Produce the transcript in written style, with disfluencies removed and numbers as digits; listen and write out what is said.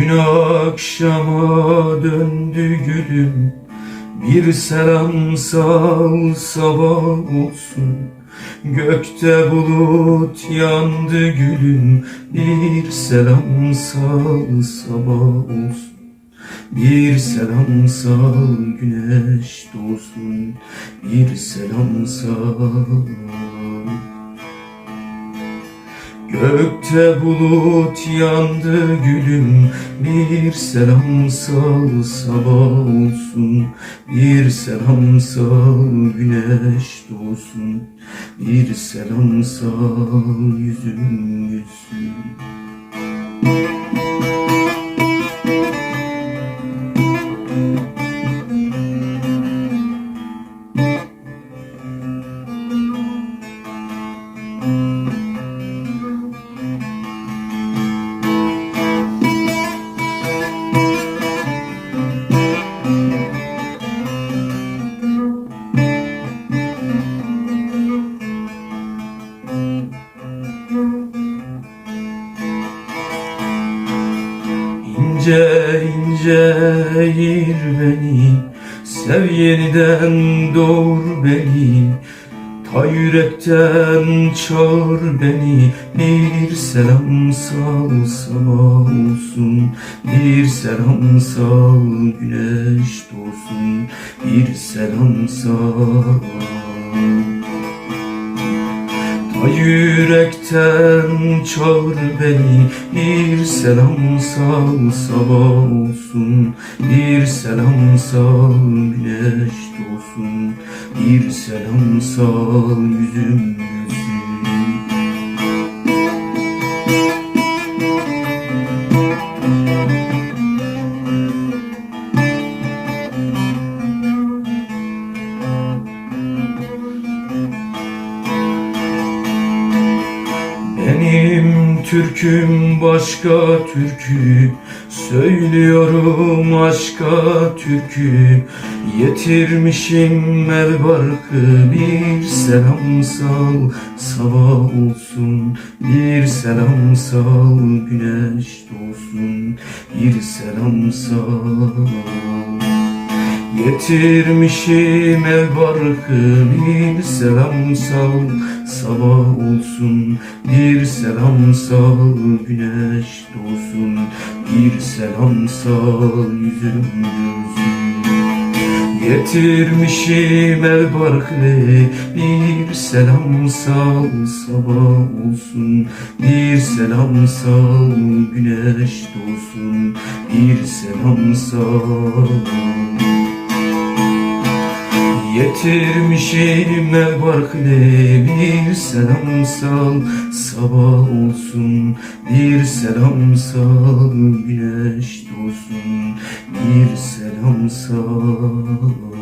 Gün akşama döndü gülüm, bir selam sal sabah olsun. Gökte bulut yandı gülüm, bir selam sal sabah olsun. Bir selam sal güneş doğsun, bir selam sal. Gökte bulut yandı gülüm, bir selam sal sabah olsun. Bir selam sal güneş doğsun, bir selam sal yüzüm gülsün. İnce ince eğir beni, sev yeniden doğur beni. Ta yürekten çağır beni, bir selam sal sabah olsun. Bir selam sal güneş doğsun, bir selam sal. Ta yürekten çağır beni, bir selam sal sabah olsun. Bir selam sal güneş doğsun, bir selam sal yüzüm gülsün. Benim türküm başka türkü, söylüyorum aşka türkü. Yetirmişim el barkı, bir selam sal sabah olsun. Bir selam sal güneş doğsun, bir selam sal. Getirmişim el barkı, bir selam sal sabah olsun. Bir selam sal güneş doğsun, bir selam sal yüzüm gülsün. Getirmişim el barkı, bir selam sal sabah olsun. Bir selam sal güneş doğsun, bir selam sal. Getirmişim el barkle, bir selam sal sabah olsun. Bir selam sal güneş doğsun, bir selam sal.